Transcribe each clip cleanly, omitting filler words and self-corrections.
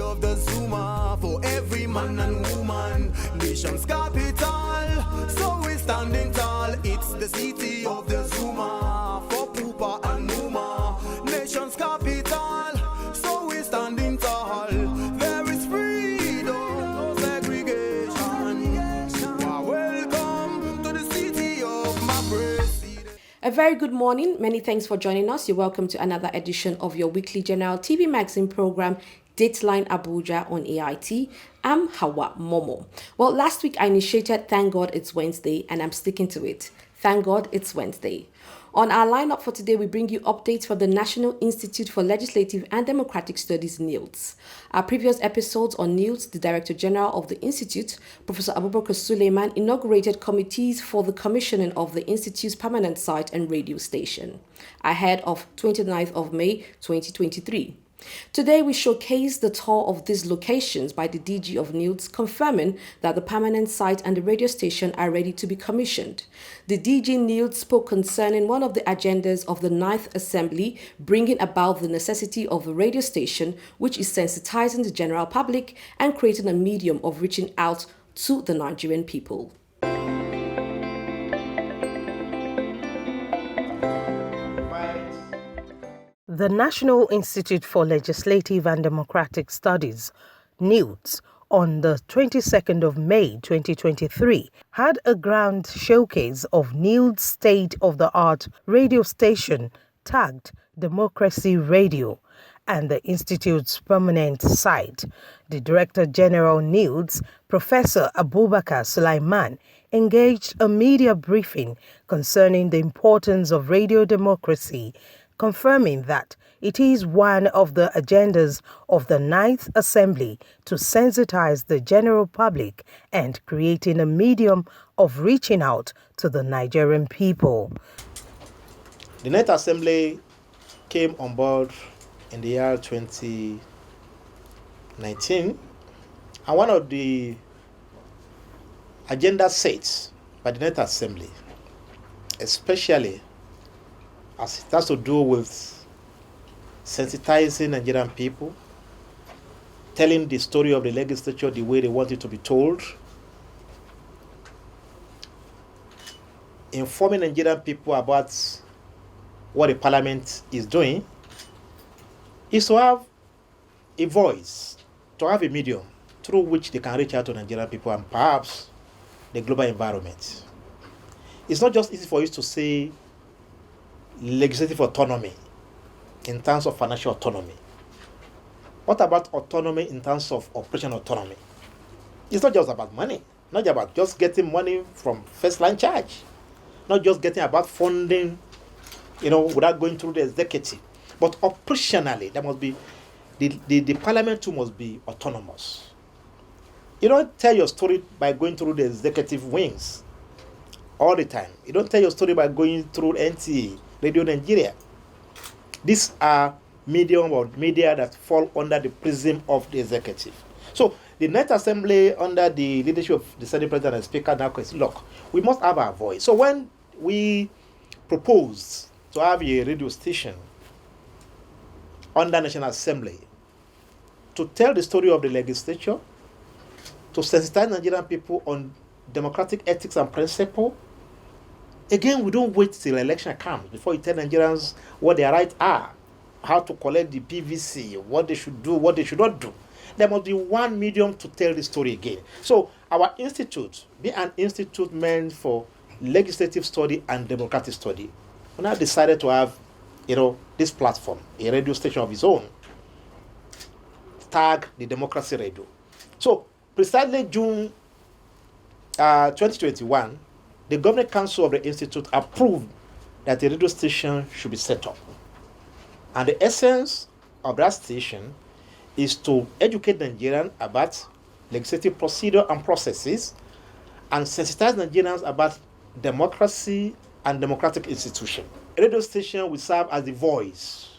of the Zuma, for every man and woman, nation's capital. So we're standing tall. It's the city of the Zuma, for Pupa and Muma, nation's capital. So we're standing tall. There is freedom, no segregation. Welcome to the city of my president. A very good morning. Many thanks for joining us. You're welcome to another edition of your weekly general TV magazine program, Dateline Abuja on AIT. I'm Hawa Momo. Well, last week I initiated Thank God It's Wednesday, and I'm sticking to it. Thank God It's Wednesday. On our lineup for today, we bring you updates from the National Institute for Legislative and Democratic Studies, Nilds. Our previous episodes on Nilds, the Director General of the Institute, Professor Abubakar Suleiman, inaugurated committees for the commissioning of the Institute's permanent site and radio station, ahead of 29th of May 2023. Today, we showcase the tour of these locations by the DG of Nilds, confirming that the permanent site and the radio station are ready to be commissioned. The DG Nilds spoke concerning one of the agendas of the 9th Assembly, bringing about the necessity of a radio station, which is sensitizing the general public and creating a medium of reaching out to the Nigerian people. The National Institute for Legislative and Democratic Studies, Nilds, on the 22nd of May 2023, had a grand showcase of Nilds state-of-the-art radio station tagged Democracy Radio and the Institute's permanent site. The Director General Nilds, Professor Abubakar Sulaiman, engaged a media briefing concerning the importance of radio democracy, confirming that it is one of the agendas of the 9th Assembly to sensitize the general public and creating a medium of reaching out to the Nigerian people. The 9th Assembly came on board in the year 2019, and one of the agenda sets by the 9th Assembly, especially as it has to do with sensitizing Nigerian people, telling the story of the legislature the way they want it to be told, informing Nigerian people about what the parliament is doing, is to have a voice, to have a medium through which they can reach out to Nigerian people and perhaps the global environment. It's not just easy for you to say legislative autonomy in terms of financial autonomy. What about autonomy in terms of operation autonomy? It's not just about money, not about just getting money from first line charge, not just getting about funding, without going through the executive, but operationally, there must be the parliament too must be autonomous. You don't tell your story by going through the executive wings all the time. You don't tell your story by going through NTA, Radio Nigeria. These are medium or media that fall under the prism of the executive. So the 9th Assembly, under the leadership of the Senate President and Speaker, now says, look, we must have our voice. So when we proposed to have a radio station under National Assembly to tell the story of the legislature, to sensitize Nigerian people on democratic ethics and principle, again, we don't wait till election comes before you tell Nigerians what their rights are, how to collect the PVC, what they should do, what they should not do. There must be one medium to tell the story again. So our institute, be an institute meant for legislative study and democratic study, we now decided to have, this platform, a radio station of its own, tag the Democracy Radio. So precisely June 2021, the Governing Council of the Institute approved that a radio station should be set up. And the essence of that station is to educate Nigerians about legislative procedure and processes and sensitize Nigerians about democracy and democratic institutions. A radio station will serve as the voice.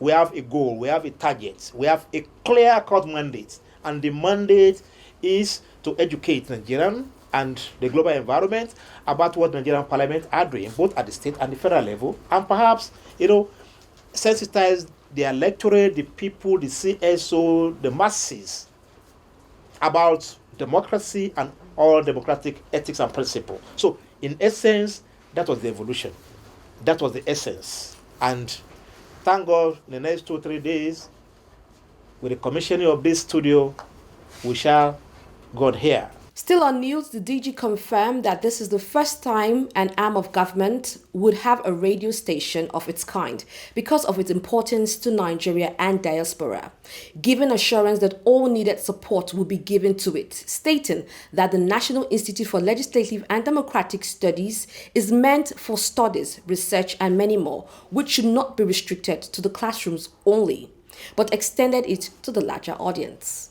We have a goal, we have a target, we have a clear-cut mandate, and the mandate is to educate Nigerians and the global environment about what Nigerian parliament are doing, both at the state and the federal level, and perhaps, sensitize the electorate, the people, the CSO, the masses about democracy and all democratic ethics and principle. So, in essence, that was the evolution. That was the essence. And thank God, in the next 2 or 3 days, with the commissioning of this studio, we shall go here. Still on Nilds, the DG confirmed that this is the first time an arm of government would have a radio station of its kind because of its importance to Nigeria and diaspora, giving assurance that all needed support will be given to it, stating that the National Institute for Legislative and Democratic Studies is meant for studies, research and many more, which should not be restricted to the classrooms only, but extended it to the larger audience.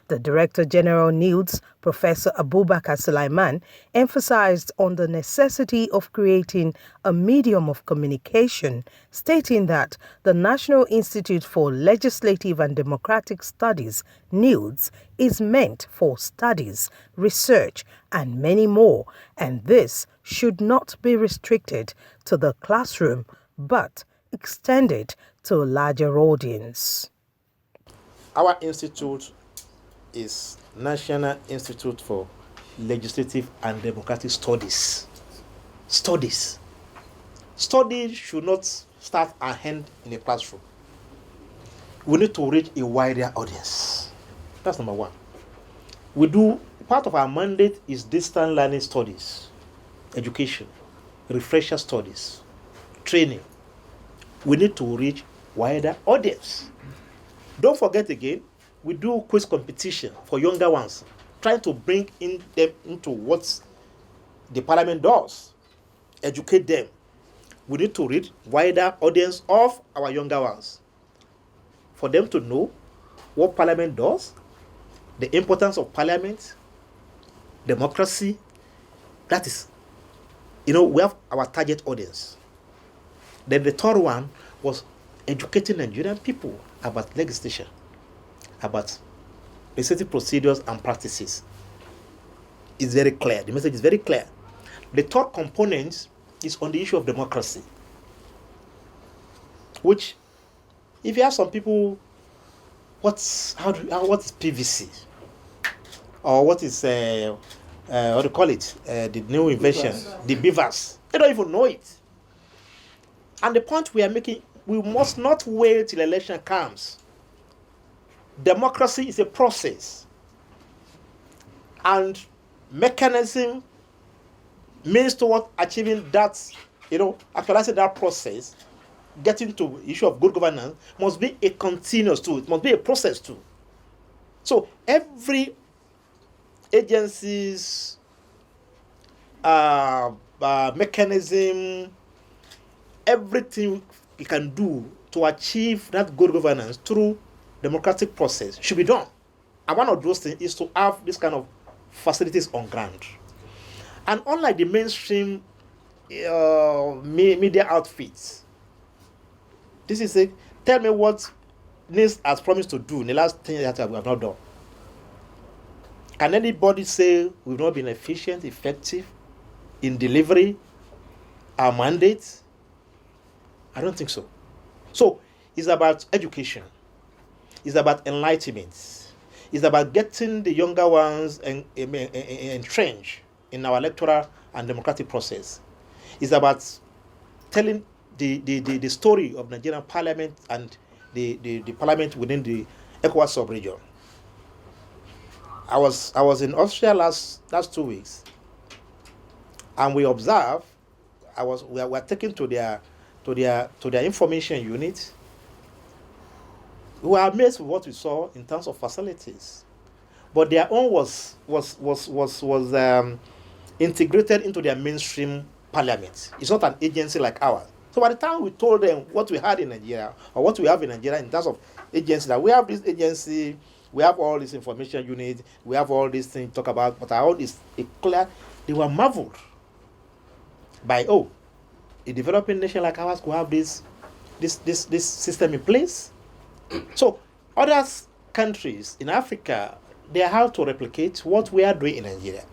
The Director General Nilds, Professor Abubakar Sulaiman, emphasized on the necessity of creating a medium of communication, stating that the National Institute for Legislative and Democratic Studies, Nilds, is meant for studies, research, and many more, and this should not be restricted to the classroom, but extended to a larger audience. Our institute is National Institute for Legislative and Democratic Studies. Studies should not start and end in a classroom. We need to reach a wider audience. That's number one. Part of our mandate is distance learning studies, education, refresher studies, training. We need to reach wider audience. Don't forget again, we do quiz competition for younger ones, trying to bring them into what the parliament does, educate them. We need to reach wider audience of our younger ones, for them to know what parliament does, the importance of parliament, democracy. That is, we have our target audience. Then the third one was educating Nigerian people about legislation, about legislative procedures and practices. It's very clear. The message is very clear. The third component is on the issue of democracy, which, if you ask some people, what is PVC, or what is what do you call it? The new invention, the beavers. They don't even know it. And the point we are making, we must not wait till election comes. Democracy is a process, and mechanism means toward achieving that, actualizing that process, getting to issue of good governance must be a continuous too. It must be a process too. So every agency's mechanism, everything we can do to achieve that good governance through democratic process should be done. And one of those things is to have this kind of facilities on ground. And unlike the mainstream media outfits, this is tell me what Nilds has promised to do in the last 10 years that we have not done. Can anybody say we've not been efficient, effective in delivery our mandate? I don't think so. So it's about education. It's about enlightenment. It's about getting the younger ones entrenched in our electoral and democratic process. It's about telling the story of Nigerian parliament and the parliament within the ECOWAS sub-region. I was in Austria last 2 weeks, and we observed. We were taken to their information unit. We were amazed with what we saw in terms of facilities, but their own was integrated into their mainstream parliament. It's not an agency like ours. So by the time we told them what we had in Nigeria, or what we have in Nigeria in terms of agency, that we have this agency, we have all this information unit, we have all these things to talk about, but all this clear, they were marveled by, a developing nation like ours could have this system in place. So other countries in Africa, they are how to replicate what we are doing in Nigeria.